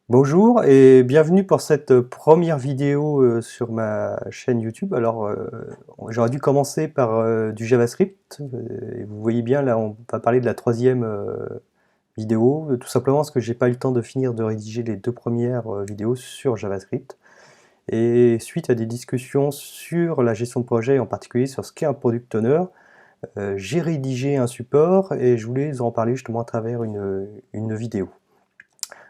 Bonjour et bienvenue pour cette première vidéo sur ma chaîne YouTube. Alors, j'aurais dû commencer par du JavaScript. Et vous voyez bien, là, on va parler de la troisième vidéo, tout simplement parce que j'ai pas eu le temps de finir de rédiger les deux premières vidéos sur JavaScript. Et suite à des discussions sur la gestion de projet, en particulier sur ce qu'est un Product Owner, j'ai rédigé un support et je voulais en parler justement à travers une vidéo.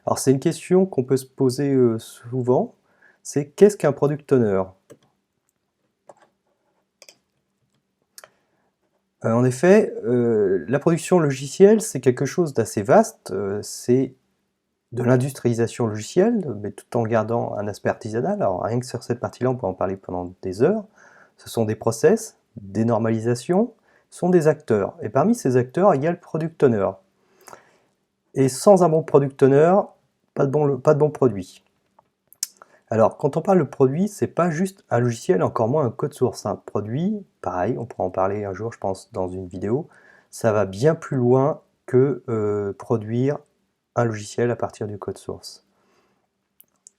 Alors c'est une question qu'on peut se poser souvent, c'est qu'est-ce qu'un product owner? En effet, la production logicielle, c'est quelque chose d'assez vaste, c'est de l'industrialisation logicielle, mais tout en gardant un aspect artisanal. Alors rien que sur cette partie-là, on peut en parler pendant des heures. Ce sont des process, des normalisations, ce sont des acteurs. Et parmi ces acteurs, il y a le product owner. Et sans un bon product owner, pas de bon produit. Alors, quand on parle de produit, c'est pas juste un logiciel, encore moins un code source. Un produit, pareil, on pourra en parler un jour, je pense, dans une vidéo, ça va bien plus loin que produire un logiciel à partir du code source.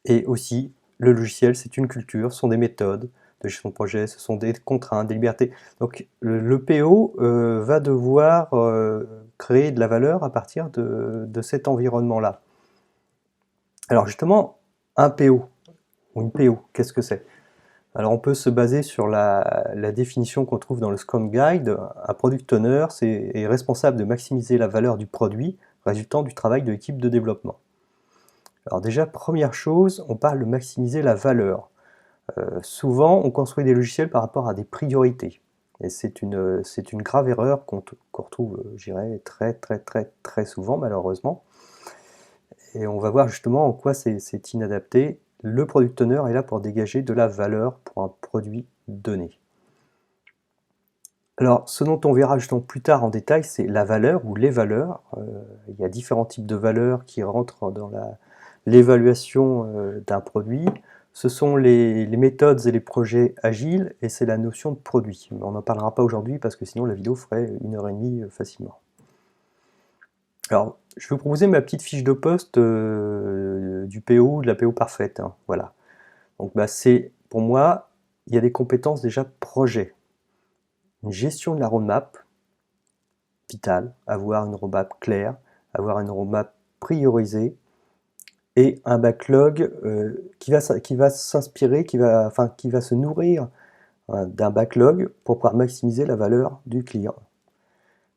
Et aussi, le logiciel, c'est une culture, ce sont des méthodes de gestion de projet, ce sont des contraintes, des libertés. Donc, le PO va devoir créer de la valeur à partir de cet environnement-là. Alors justement, un PO, ou une PO, qu'est-ce que c'est? Alors on peut se baser sur la définition qu'on trouve dans le Scrum Guide. Un Product Owner est responsable de maximiser la valeur du produit résultant du travail de l'équipe de développement. Alors déjà, première chose, on parle de maximiser la valeur. Souvent, on construit des logiciels par rapport à des priorités. Et c'est une grave erreur qu'on retrouve, je dirais, très souvent, malheureusement. Et on va voir justement en quoi c'est inadapté. Le Product Owner est là pour dégager de la valeur pour un produit donné. Alors, ce dont on verra justement plus tard en détail, c'est la valeur ou les valeurs. Il y a différents types de valeurs qui rentrent dans l'évaluation d'un produit. Ce sont les méthodes et les projets agiles, et c'est la notion de produit. On n'en parlera pas aujourd'hui parce que sinon la vidéo ferait 1 h 30 facilement. Alors, je vais vous proposer ma petite fiche de poste du PO, de la PO parfaite. Hein, voilà. Donc, c'est pour moi, il y a des compétences déjà projet. Une gestion de la roadmap, vitale, avoir une roadmap claire, avoir une roadmap priorisée et un backlog qui va s'inspirer, qui va se nourrir d'un backlog pour pouvoir maximiser la valeur du client.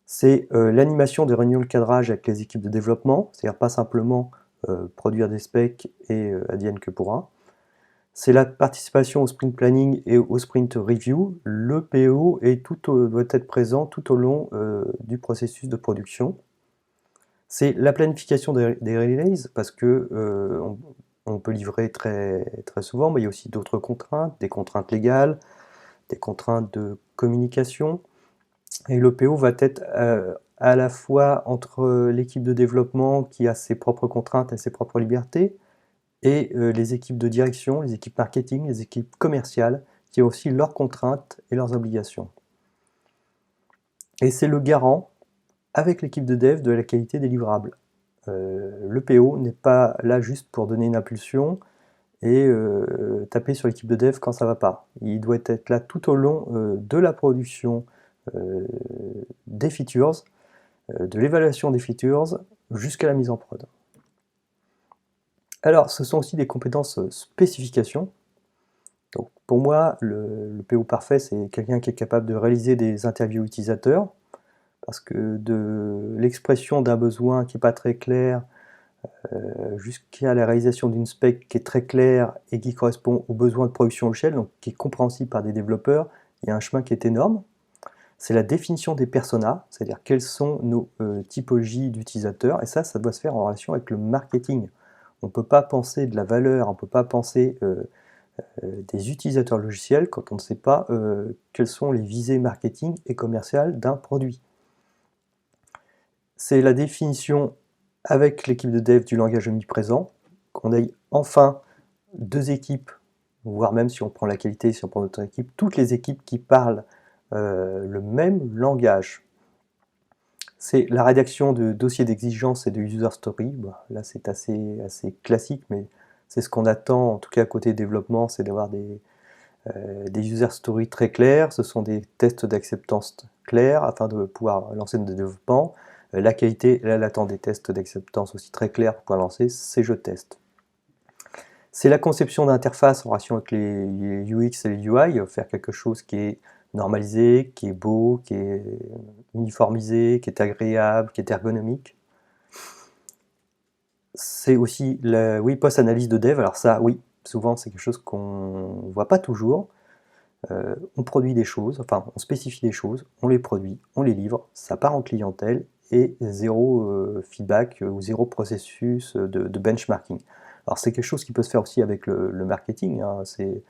C'est l'animation des réunions de cadrage avec les équipes de développement, c'est-à-dire pas simplement produire des specs et advienne que pourra. C'est la participation au sprint planning et au sprint review. Le PO doit être présent tout au long du processus de production. C'est la planification des releases, parce que on peut livrer très souvent, mais il y a aussi d'autres contraintes, des contraintes légales, des contraintes de communication. Et le PO va être à la fois entre l'équipe de développement qui a ses propres contraintes et ses propres libertés, et les équipes de direction, les équipes marketing, les équipes commerciales, qui ont aussi leurs contraintes et leurs obligations. Et c'est le garant, avec l'équipe de dev, de la qualité des livrables. Le PO n'est pas là juste pour donner une impulsion et taper sur l'équipe de dev quand ça ne va pas. Il doit être là tout au long de la production des features, de l'évaluation des features, jusqu'à la mise en prod. Alors, ce sont aussi des compétences spécification. Donc, pour moi, le PO parfait, c'est quelqu'un qui est capable de réaliser des interviews utilisateurs, parce que de l'expression d'un besoin qui n'est pas très clair jusqu'à la réalisation d'une spec qui est très claire et qui correspond aux besoins de production logicielle, donc qui est compréhensible par des développeurs, il y a un chemin qui est énorme. C'est la définition des personas, c'est-à-dire quelles sont nos typologies d'utilisateurs, et ça doit se faire en relation avec le marketing. On ne peut pas penser de la valeur, on ne peut pas penser des utilisateurs logiciels quand on ne sait pas quelles sont les visées marketing et commerciales d'un produit. C'est la définition avec l'équipe de dev du langage omniprésent, qu'on ait enfin deux équipes, voire même si on prend la qualité, si on prend notre équipe, toutes les équipes qui parlent le même langage. C'est la rédaction de dossiers d'exigence et de user story. Bah, là, c'est assez classique, mais c'est ce qu'on attend, en tout cas côté développement, c'est d'avoir des user stories très clairs. Ce sont des tests d'acceptance clairs afin de pouvoir lancer des développements. La qualité, là, elle attend des tests d'acceptance aussi très clairs pour pouvoir lancer ces jeux de tests. C'est la conception d'interface en relation avec les UX et les UI, faire quelque chose qui est normalisé, qui est beau, qui est uniformisé, qui est agréable, qui est ergonomique. C'est aussi la post-analyse de dev. Alors ça, oui, souvent c'est quelque chose qu'on ne voit pas toujours. On produit des choses, enfin on spécifie des choses, on les produit, on les livre, ça part en clientèle et zéro feedback ou zéro processus de benchmarking. Alors c'est quelque chose qui peut se faire aussi avec le marketing, hein. C'est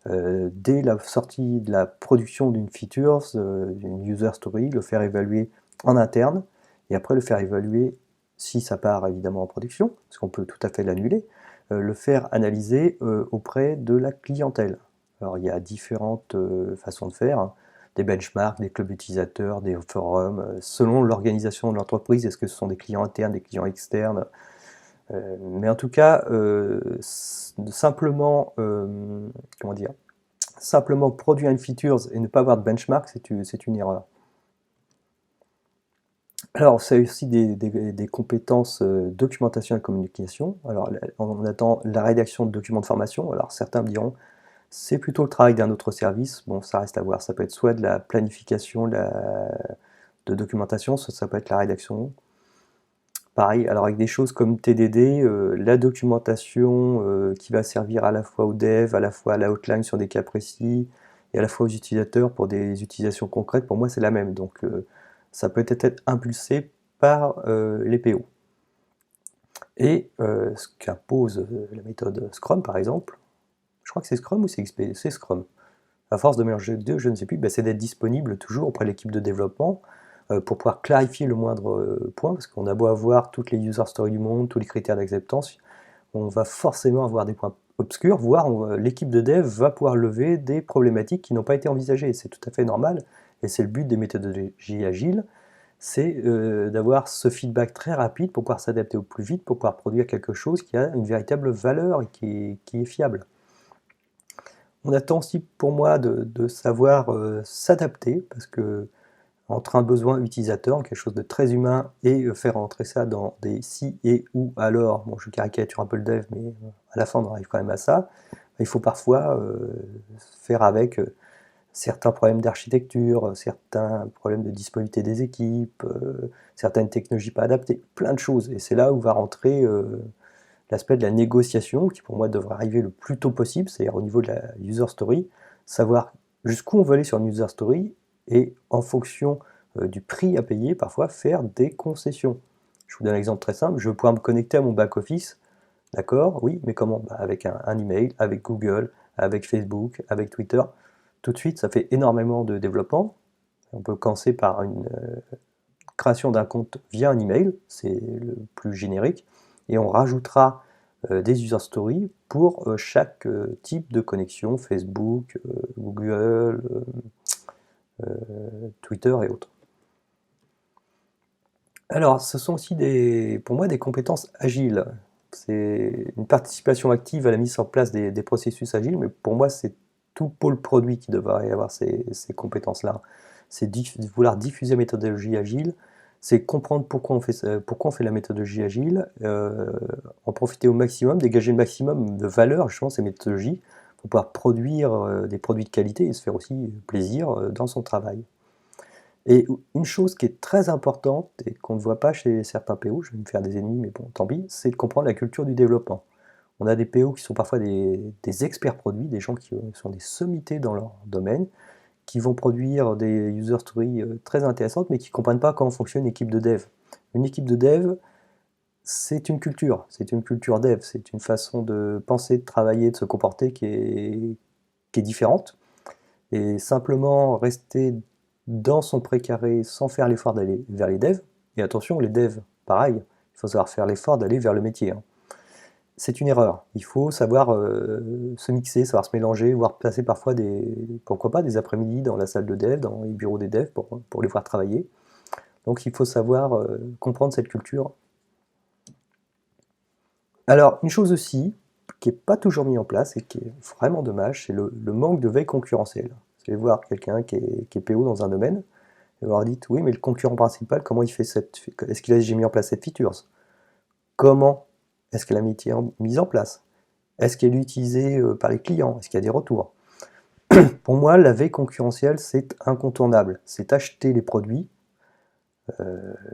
dès la sortie de la production d'une feature, d'une user story, le faire évaluer en interne et après le faire évaluer si ça part évidemment en production, parce qu'on peut tout à fait l'annuler, le faire analyser auprès de la clientèle. Alors il y a différentes façons de faire, hein. Des benchmarks, des clubs utilisateurs, des forums, selon l'organisation de l'entreprise, est-ce que ce sont des clients internes, des clients externes, mais en tout cas, simplement, comment dire, simplement produire une feature et ne pas avoir de benchmark, c'est une erreur. Alors, c'est aussi des compétences documentation et communication. Alors, on attend la rédaction de documents de formation. Alors, certains me diront, c'est plutôt le travail d'un autre service. Bon, ça reste à voir. Ça peut être soit de la planification de documentation, soit ça peut être la rédaction. Pareil, alors avec des choses comme TDD, la documentation qui va servir à la fois aux devs, à la fois à la outline sur des cas précis, et à la fois aux utilisateurs pour des utilisations concrètes, pour moi c'est la même. Donc ça peut être impulsé par les PO. Et ce qu'impose la méthode Scrum par exemple, je crois que c'est Scrum ou c'est XP, c'est Scrum. À force de mélanger les deux, je ne sais plus, c'est d'être disponible toujours auprès de l'équipe de développement pour pouvoir clarifier le moindre point, parce qu'on a beau avoir toutes les user stories du monde, tous les critères d'acceptance, on va forcément avoir des points obscurs, voire l'équipe de dev va pouvoir lever des problématiques qui n'ont pas été envisagées. C'est tout à fait normal, et c'est le but des méthodologies agiles, c'est d'avoir ce feedback très rapide pour pouvoir s'adapter au plus vite, pour pouvoir produire quelque chose qui a une véritable valeur et qui est fiable. On attend aussi pour moi de savoir s'adapter, parce que entre un besoin utilisateur, quelque chose de très humain, et faire rentrer ça dans des si et ou alors, bon je caricature un peu le dev, mais à la fin on arrive quand même à ça, il faut parfois faire avec certains problèmes d'architecture, certains problèmes de disponibilité des équipes, certaines technologies pas adaptées, plein de choses, et c'est là où va rentrer l'aspect de la négociation, qui pour moi devrait arriver le plus tôt possible, c'est-à-dire au niveau de la user story, savoir jusqu'où on veut aller sur une user story, et en fonction du prix à payer, parfois faire des concessions. Je vous donne un exemple très simple, je veux pouvoir me connecter à mon back-office, d'accord, oui, mais comment? Avec un email, avec Google, avec Facebook, avec Twitter. Tout de suite, ça fait énormément de développement. On peut commencer par une création d'un compte via un email, c'est le plus générique, et on rajoutera des user stories pour chaque type de connexion, Facebook, Google, Twitter et autres. Alors, ce sont aussi pour moi des compétences agiles. C'est une participation active à la mise en place des processus agiles, mais pour moi, c'est tout pôle produit qui devrait avoir ces compétences-là. C'est vouloir diffuser la méthodologie agile, c'est comprendre pourquoi on fait la méthodologie agile, en profiter au maximum, dégager le maximum de valeur, justement, ces méthodologies, pour pouvoir produire des produits de qualité et se faire aussi plaisir dans son travail. Et une chose qui est très importante et qu'on ne voit pas chez certains PO, je vais me faire des ennemis, mais bon, tant pis, c'est de comprendre la culture du développement. On a des PO qui sont parfois des experts produits, des gens qui sont des sommités dans leur domaine, qui vont produire des user stories très intéressantes, mais qui ne comprennent pas comment fonctionne une équipe de dev. Une équipe de dev, c'est une culture dev, c'est une façon de penser, de travailler, de se comporter qui est différente. Et simplement rester dans son précaré sans faire l'effort d'aller vers les devs, et attention, les devs, pareil, il faut savoir faire l'effort d'aller vers le métier, hein. C'est une erreur, il faut savoir se mixer, savoir se mélanger, voire passer parfois pourquoi pas, des après-midi dans la salle de dev, dans les bureaux des devs pour les voir travailler. Donc il faut savoir comprendre cette culture. Alors, une chose aussi qui n'est pas toujours mise en place et qui est vraiment dommage, c'est le manque de veille concurrentielle. Vous allez voir quelqu'un qui est PO dans un domaine, et vous leur dites, oui, mais le concurrent principal, comment il fait est-ce qu'il a déjà mis en place cette feature? Comment est-ce qu'elle a mise en place? Est-ce qu'elle est utilisée par les clients? Est-ce qu'il y a des retours? Pour moi, la veille concurrentielle, c'est incontournable. C'est acheter les produits,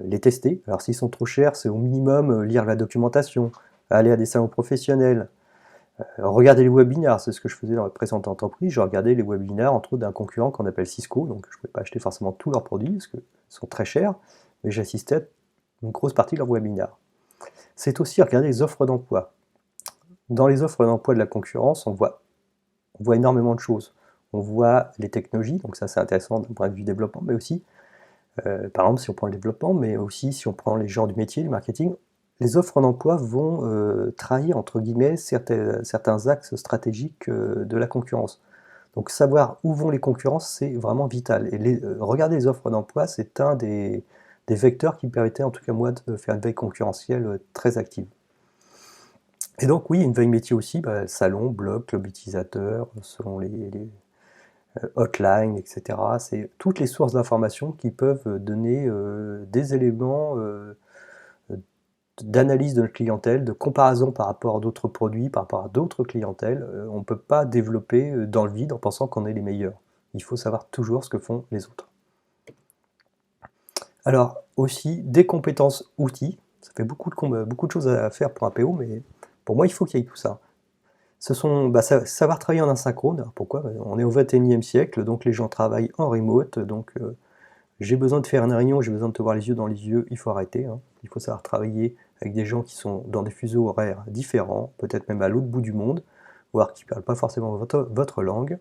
les tester. Alors s'ils sont trop chers, c'est au minimum lire la documentation, aller à des salons professionnels, regarder les webinaires. C'est ce que je faisais dans la précédente entreprise. Je regardais les webinaires, entre autres, d'un concurrent qu'on appelle Cisco. Donc je ne pouvais pas acheter forcément tous leurs produits, parce qu'ils sont très chers, mais j'assistais à une grosse partie de leurs webinaires. C'est aussi regarder les offres d'emploi. Dans les offres d'emploi de la concurrence, on voit énormément de choses. On voit les technologies, donc ça c'est intéressant d'un point de vue développement, mais aussi, par exemple si on prend le développement, mais aussi si on prend les gens du métier, du marketing, les offres d'emploi vont trahir, entre guillemets, certains axes stratégiques de la concurrence. Donc savoir où vont les concurrences, c'est vraiment vital. Et regarder les offres d'emploi, c'est un des vecteurs qui me permettait, en tout cas moi, de faire une veille concurrentielle très active. Et donc oui, une veille métier aussi, salon, blog, club utilisateur, selon les hotlines, etc. C'est toutes les sources d'informations qui peuvent donner des éléments d'analyse de notre clientèle, de comparaison par rapport à d'autres produits, par rapport à d'autres clientèles. On ne peut pas développer dans le vide en pensant qu'on est les meilleurs. Il faut savoir toujours ce que font les autres. Alors aussi, des compétences outils. Ça fait beaucoup de choses à faire pour un PO, mais pour moi, il faut qu'il y ait tout ça. Ce sont savoir travailler en asynchrone. Alors pourquoi? On est au XXIe siècle, donc les gens travaillent en remote, donc j'ai besoin de faire une réunion, j'ai besoin de te voir les yeux dans les yeux, il faut arrêter. Il faut savoir travailler avec des gens qui sont dans des fuseaux horaires différents, peut-être même à l'autre bout du monde, voire qui ne parlent pas forcément votre langue.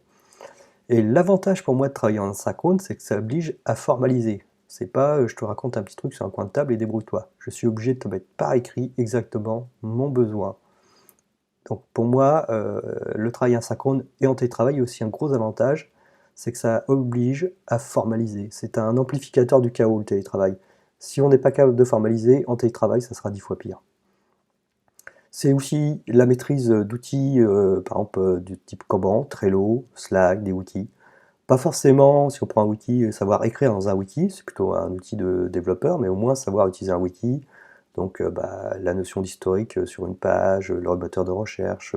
Et l'avantage pour moi de travailler en asynchrone, c'est que ça oblige à formaliser. C'est pas je te raconte un petit truc sur un coin de table et débrouille-toi. Je suis obligé de te mettre par écrit exactement mon besoin. Donc pour moi, le travail asynchrone et en télétravail a aussi un gros avantage, c'est que ça oblige à formaliser. C'est un amplificateur du chaos, le télétravail. Si on n'est pas capable de formaliser, en télétravail, ça sera 10 fois pire. C'est aussi la maîtrise d'outils, par exemple du type Kanban, Trello, Slack, des outils. Pas forcément, si on prend un wiki, savoir écrire dans un wiki, c'est plutôt un outil de développeur, mais au moins savoir utiliser un wiki. Donc la notion d'historique sur une page, le moteur de recherche.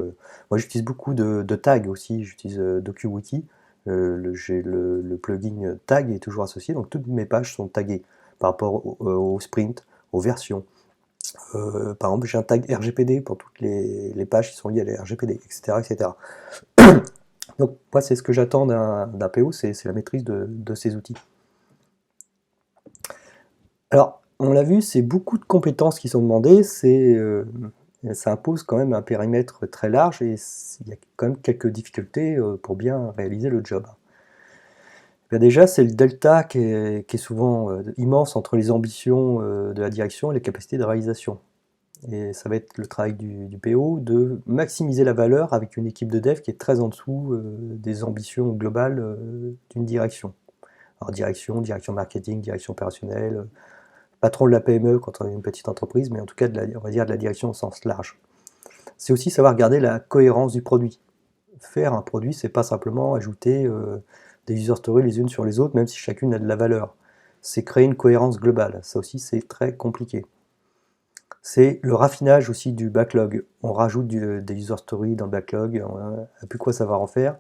Moi j'utilise beaucoup de tags aussi, j'utilise DocuWiki. J'ai le plugin tag est toujours associé, donc toutes mes pages sont taguées par rapport au sprint, aux versions. Par exemple, j'ai un tag RGPD pour toutes les pages qui sont liées à la RGPD, etc. etc. Donc moi c'est ce que j'attends d'un PO, c'est la maîtrise de ces outils. Alors, on l'a vu, c'est beaucoup de compétences qui sont demandées, ça impose quand même un périmètre très large et il y a quand même quelques difficultés pour bien réaliser le job. Déjà, c'est le delta qui est souvent immense entre les ambitions de la direction et les capacités de réalisation. Et ça va être le travail du PO de maximiser la valeur avec une équipe de dev qui est très en dessous des ambitions globales d'une direction. Alors direction marketing, direction opérationnelle, patron de la PME quand on est une petite entreprise, mais en tout cas on va dire de la direction au sens large. C'est aussi savoir garder la cohérence du produit. Faire un produit, c'est pas simplement ajouter des user stories les unes sur les autres, même si chacune a de la valeur. C'est créer une cohérence globale. Ça aussi, c'est très compliqué. C'est le raffinage aussi du backlog. On rajoute des user stories dans le backlog, on n'a plus quoi savoir en faire.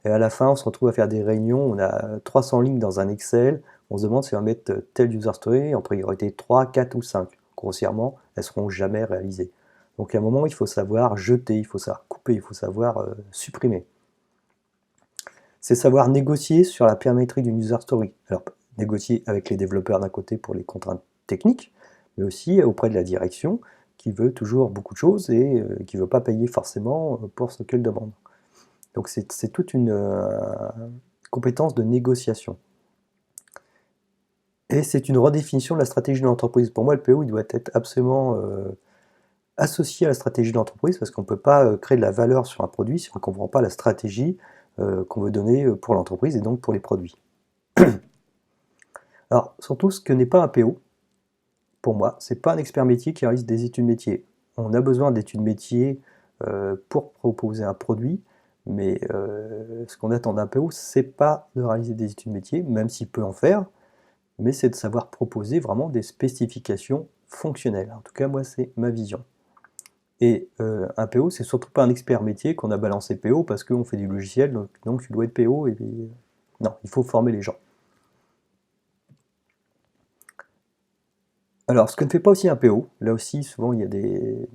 Et à la fin, on se retrouve à faire des réunions, on a 300 lignes dans un Excel, on se demande si on va mettre telle user story en priorité 3, 4 ou 5. Grossièrement, elles ne seront jamais réalisées. Donc à un moment, il faut savoir jeter, il faut savoir couper, il faut savoir supprimer. C'est savoir négocier sur la paramétrie d'une user story. Alors, négocier avec les développeurs d'un côté pour les contraintes techniques, mais aussi auprès de la direction qui veut toujours beaucoup de choses et qui ne veut pas payer forcément pour ce qu'elle demande. Donc c'est toute une compétence de négociation. Et c'est une redéfinition de la stratégie de l'entreprise. Pour moi, le PO il doit être absolument associé à la stratégie de l'entreprise parce qu'on ne peut pas créer de la valeur sur un produit si on ne comprend pas la stratégie qu'on veut donner pour l'entreprise et donc pour les produits. Alors, surtout, ce que n'est pas un PO, pour moi, c'est pas un expert métier qui réalise des études métiers. On a besoin d'études métiers pour proposer un produit, mais ce qu'on attend d'un PO, c'est pas de réaliser des études métiers, même s'il peut en faire, mais c'est de savoir proposer vraiment des spécifications fonctionnelles. En tout cas, moi, c'est ma vision. Et un PO, c'est surtout pas un expert métier qu'on a balancé PO parce qu'on fait du logiciel, donc tu dois être PO. Et puis, non, il faut former les gens. Alors, ce que ne fait pas aussi un PO, là aussi, souvent, il y a des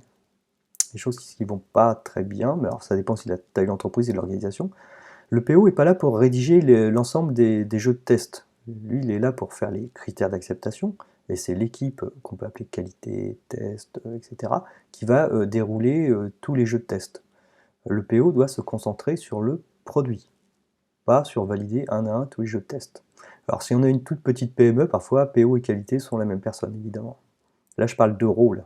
choses qui vont pas très bien, mais alors ça dépend aussi de la taille de l'entreprise et de l'organisation. Le PO n'est pas là pour rédiger l'ensemble des jeux de test. Lui, il est là pour faire les critères d'acceptation, et c'est l'équipe qu'on peut appeler qualité, test, etc., qui va dérouler tous les jeux de test. Le PO doit se concentrer sur le produit, pas sur valider un à un tous les jeux de test. Alors si on a une toute petite PME, parfois PO et qualité sont la même personne, évidemment. Là, je parle de rôle.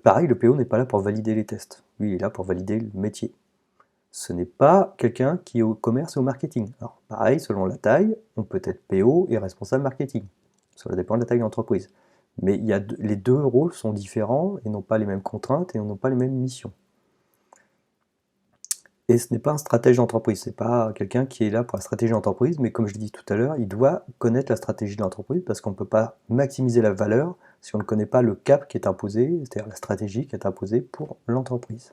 Pareil, le PO n'est pas là pour valider les tests. Lui, il est là pour valider le métier. Ce n'est pas quelqu'un qui est au commerce et au marketing. Alors, pareil, selon la taille, on peut être PO et responsable marketing. Ça dépend de la taille de l'entreprise. Mais les deux rôles sont différents et n'ont pas les mêmes contraintes et n'ont pas les mêmes missions. Et ce n'est pas un stratège d'entreprise, c'est pas quelqu'un qui est là pour la stratégie d'entreprise, mais comme je l'ai dit tout à l'heure, il doit connaître la stratégie de l'entreprise parce qu'on ne peut pas maximiser la valeur si on ne connaît pas le cap qui est imposé, c'est-à-dire la stratégie qui est imposée pour l'entreprise.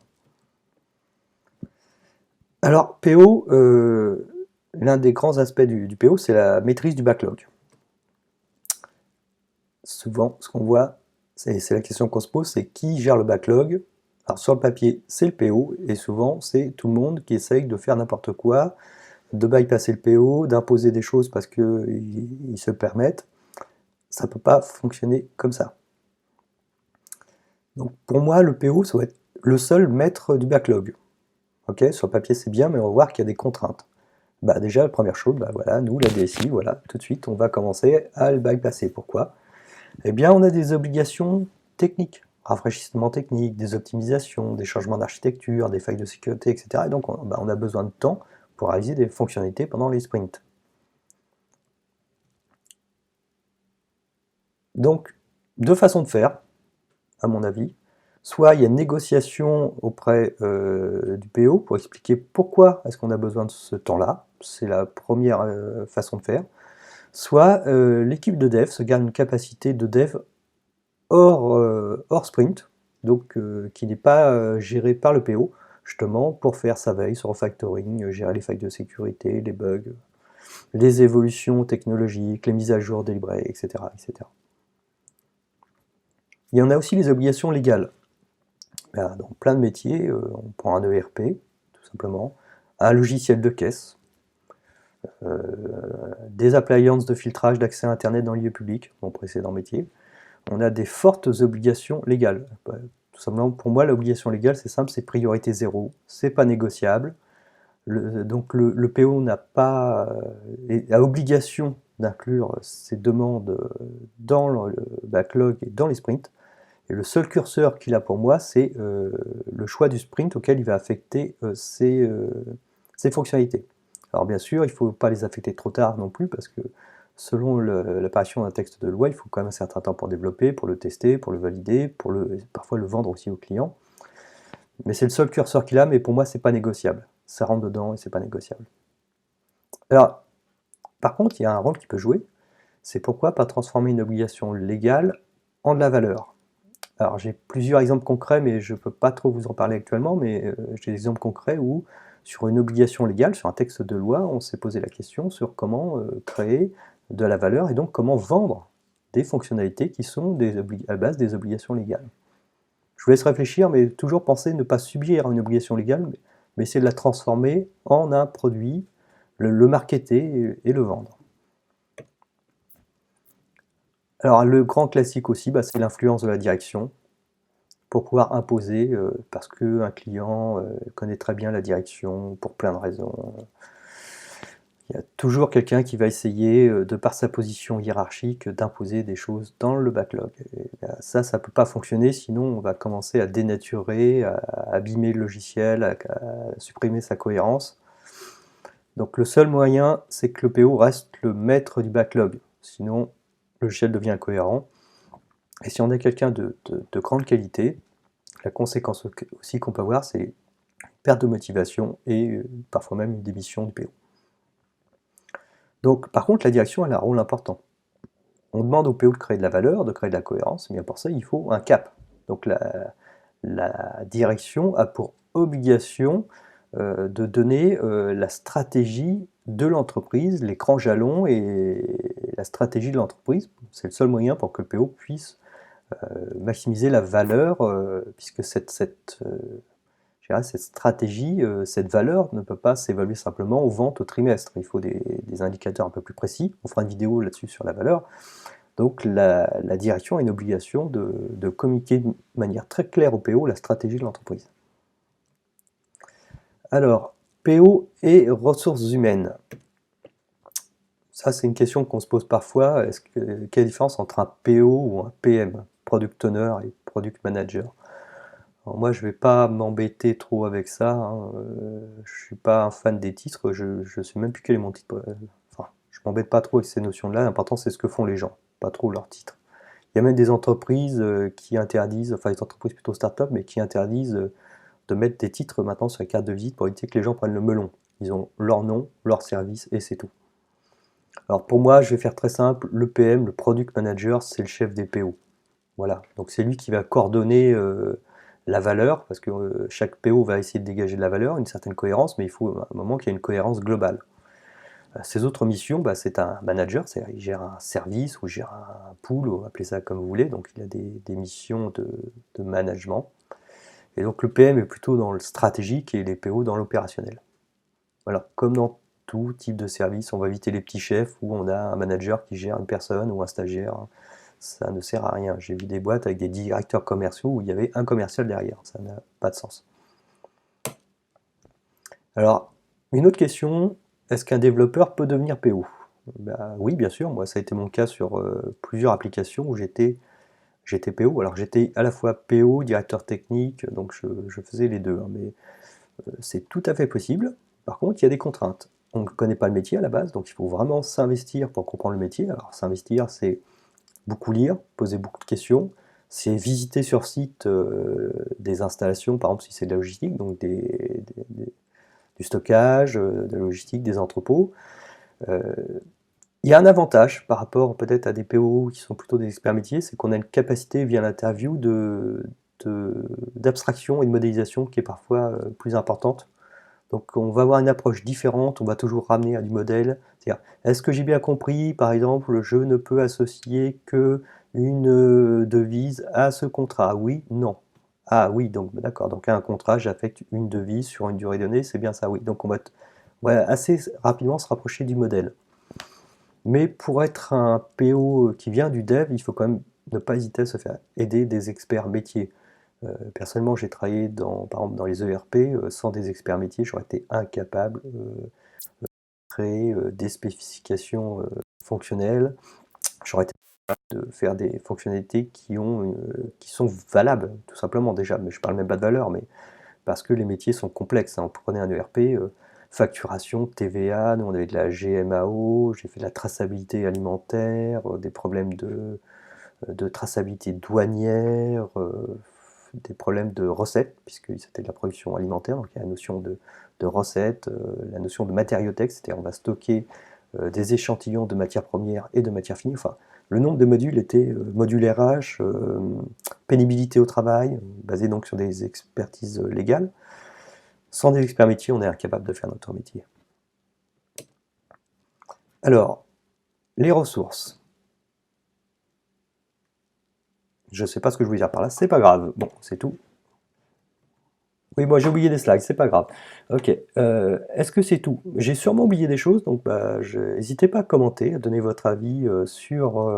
Alors, PO, l'un des grands aspects du PO, c'est la maîtrise du backlog. Souvent, ce qu'on voit, c'est la question qu'on se pose, c'est qui gère le backlog? Alors, sur le papier, c'est le PO, et souvent, c'est tout le monde qui essaye de faire n'importe quoi, de bypasser le PO, d'imposer des choses parce qu'ils se permettent. Ça ne peut pas fonctionner comme ça. Donc, pour moi, le PO, ça doit être le seul maître du backlog. Ok, sur le papier, c'est bien, mais on va voir qu'il y a des contraintes. Bah déjà, la première chose, bah voilà, nous, la DSI, voilà, tout de suite, on va commencer à le bypasser. Pourquoi? Eh bien, on a des obligations techniques, rafraîchissement technique, des optimisations, des changements d'architecture, des failles de sécurité, etc. Et donc, on a besoin de temps pour réaliser des fonctionnalités pendant les sprints. Donc, deux façons de faire, à mon avis. Soit il y a une négociation auprès du PO pour expliquer pourquoi est-ce qu'on a besoin de ce temps-là. C'est la première façon de faire. Soit l'équipe de dev se garde une capacité de dev hors sprint, donc qui n'est pas gérée par le PO, justement pour faire sa veille sur le refactoring, gérer les failles de sécurité, les bugs, les évolutions technologiques, les mises à jour délivrées, etc., etc. Il y en a aussi les obligations légales. Dans plein de métiers, on prend un ERP, tout simplement, un logiciel de caisse, des appliances de filtrage d'accès à Internet dans le lieu public, mon précédent métier. On a des fortes obligations légales. Tout simplement, pour moi, l'obligation légale, c'est simple, c'est priorité zéro, c'est pas négociable. Donc le PO a obligation d'inclure ces demandes dans le backlog et dans les sprints. Et le seul curseur qu'il a pour moi, c'est le choix du sprint auquel il va affecter ces fonctionnalités. Alors bien sûr, il ne faut pas les affecter trop tard non plus, parce que selon l'apparition d'un texte de loi, il faut quand même un certain temps pour développer, pour le tester, pour le valider, pour parfois le vendre aussi au client. Mais c'est le seul curseur qu'il a, mais pour moi, c'est pas négociable. Ça rentre dedans et c'est pas négociable. Alors, par contre, il y a un rôle qui peut jouer, c'est pourquoi pas transformer une obligation légale en de la valeur. Alors j'ai plusieurs exemples concrets, mais je ne peux pas trop vous en parler actuellement, mais j'ai des exemples concrets où, sur une obligation légale, sur un texte de loi, on s'est posé la question sur comment créer de la valeur et donc comment vendre des fonctionnalités qui sont à base des obligations légales. Je vous laisse réfléchir, mais toujours penser ne pas subir une obligation légale, mais essayer de la transformer en un produit, le marketer et le vendre. Alors le grand classique aussi, c'est l'influence de la direction, pour pouvoir imposer, parce qu'un client connaît très bien la direction, pour plein de raisons. Il y a toujours quelqu'un qui va essayer, de par sa position hiérarchique, d'imposer des choses dans le backlog. Et ça ne peut pas fonctionner, sinon on va commencer à dénaturer, à abîmer le logiciel, à supprimer sa cohérence. Donc le seul moyen, c'est que le PO reste le maître du backlog. Sinon, le logiciel devient incohérent. Et si on a quelqu'un de grande qualité, la conséquence aussi qu'on peut avoir, c'est une perte de motivation et parfois même une démission du PO. Donc par contre, la direction, elle a un rôle important. On demande au PO de créer de la valeur, de créer de la cohérence, mais pour ça, il faut un cap. Donc la direction a pour obligation de donner la stratégie de l'entreprise, les grands jalons et la stratégie de l'entreprise. C'est le seul moyen pour que le PO puisse maximiser la valeur, puisque cette stratégie, cette valeur ne peut pas s'évaluer simplement aux ventes au trimestre. Il faut des indicateurs un peu plus précis. On fera une vidéo là-dessus sur la valeur. Donc la direction a une obligation de communiquer de manière très claire au PO la stratégie de l'entreprise. Alors, PO et ressources humaines. Ça, c'est une question qu'on se pose parfois. Quelle est la différence entre un PO ou un PM, Product Owner et Product Manager? Alors moi, je ne vais pas m'embêter trop avec ça. Je ne suis pas un fan des titres. Je ne sais même plus quel est mon titre. Enfin, je ne m'embête pas trop avec ces notions-là. L'important, c'est ce que font les gens, pas trop leur titre. Il y a même des entreprises qui interdisent, enfin des entreprises plutôt start-up, mais qui interdisent de mettre des titres maintenant sur la carte de visite pour éviter que les gens prennent le melon. Ils ont leur nom, leur service et c'est tout. Alors pour moi, je vais faire très simple, le PM, le Product Manager, c'est le chef des PO. Voilà, donc c'est lui qui va coordonner la valeur, parce que chaque PO va essayer de dégager de la valeur, une certaine cohérence, mais il faut à un moment qu'il y ait une cohérence globale. Ses autres missions, c'est un manager, c'est-à-dire il gère un service ou il gère un pool, ou appelez ça comme vous voulez, donc il a des missions de management. Et donc le PM est plutôt dans le stratégique et les PO dans l'opérationnel. Voilà, comme dans tout type de service, on va éviter les petits chefs où on a un manager qui gère une personne ou un stagiaire. Ça ne sert à rien. J'ai vu des boîtes avec des directeurs commerciaux où il y avait un commercial derrière. Ça n'a pas de sens. Alors, une autre question, est-ce qu'un développeur peut devenir PO? Oui, bien sûr. Moi, ça a été mon cas sur plusieurs applications où j'étais PO. Alors, j'étais à la fois PO, directeur technique, donc je faisais les deux. Mais c'est tout à fait possible. Par contre, il y a des contraintes. On ne connaît pas le métier à la base, donc il faut vraiment s'investir pour comprendre le métier. Alors, s'investir, c'est beaucoup lire, poser beaucoup de questions, c'est visiter sur site des installations, par exemple si c'est de la logistique, donc du stockage, de la logistique, des entrepôts. Il y a un avantage par rapport peut-être à des PO qui sont plutôt des experts métiers, c'est qu'on a une capacité via l'interview d'abstraction et de modélisation qui est parfois plus importante. Donc on va avoir une approche différente, on va toujours ramener à du modèle. C'est-à-dire, est-ce que j'ai bien compris, par exemple, je ne peux associer que une devise à ce contrat? Oui, non. Ah oui, donc d'accord, donc à un contrat, j'affecte une devise sur une durée donnée, c'est bien ça, oui. Donc on va assez rapidement se rapprocher du modèle. Mais pour être un PO qui vient du dev, il faut quand même ne pas hésiter à se faire aider des experts métiers. Personnellement, j'ai travaillé par exemple dans les ERP, sans des experts métiers, j'aurais été incapable de créer des spécifications fonctionnelles, j'aurais été incapable de faire des fonctionnalités qui sont valables, tout simplement déjà, mais je parle même pas de valeur, mais parce que les métiers sont complexes. Hein. Prenez un ERP, facturation, TVA, nous on avait de la GMAO, j'ai fait de la traçabilité alimentaire, des problèmes de traçabilité douanière, des problèmes de recettes, puisque c'était de la production alimentaire, donc il y a la notion de recettes, la notion de matériothèque, c'est-à-dire on va stocker des échantillons de matières premières et de matières finies. Enfin, le nombre de modules était module RH, pénibilité au travail, basé donc sur des expertises légales. Sans des experts métiers, on est incapable de faire notre métier. Alors, les ressources. Je ne sais pas ce que je voulais dire par là, c'est pas grave. Bon, c'est tout. Oui, moi j'ai oublié des slides, c'est pas grave. Ok, est-ce que c'est tout? J'ai sûrement oublié des choses, donc n'hésitez pas à commenter, à donner votre avis sur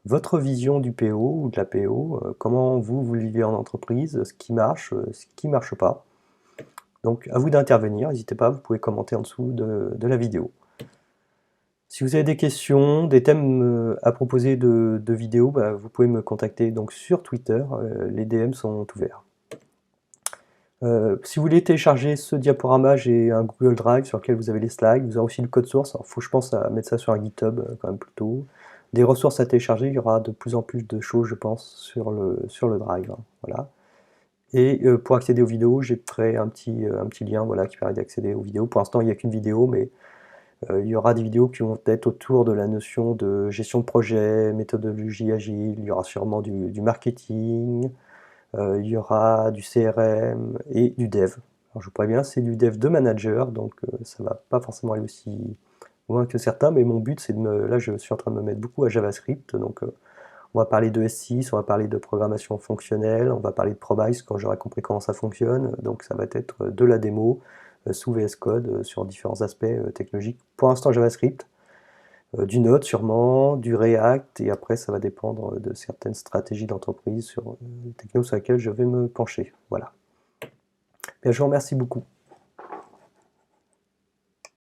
votre vision du PO ou de la PO, comment vous vivez en entreprise, ce qui marche, ce qui marche pas. Donc à vous d'intervenir, n'hésitez pas, vous pouvez commenter en dessous de la vidéo. Si vous avez des questions, des thèmes à proposer de vidéos, vous pouvez me contacter donc sur Twitter, les DM sont ouverts. Si vous voulez télécharger ce diaporama, j'ai un Google Drive sur lequel vous avez les slides, vous avez aussi le code source. Il faut, je pense, à mettre ça sur un GitHub quand même plutôt. Des ressources à télécharger, il y aura de plus en plus de choses, je pense, sur le Drive, hein, voilà. Et pour accéder aux vidéos, j'ai créé un petit lien, voilà, qui permet d'accéder aux vidéos. Pour l'instant, il n'y a qu'une vidéo, mais il y aura des vidéos qui vont être autour de la notion de gestion de projet, méthodologie agile, il y aura sûrement du marketing, il y aura du CRM et du dev. Alors je vous préviens, c'est du dev de manager, donc ça va pas forcément aller aussi loin que certains, mais mon but c'est de me... Là je suis en train de me mettre beaucoup à JavaScript, donc on va parler de S6, on va parler de programmation fonctionnelle, on va parler de Promise quand j'aurai compris comment ça fonctionne, donc ça va être de la démo sous VS Code sur différents aspects technologiques. Pour l'instant JavaScript, du Node sûrement, du React, et après ça va dépendre de certaines stratégies d'entreprise sur les technos sur lesquelles je vais me pencher. Voilà. Bien, je vous remercie beaucoup.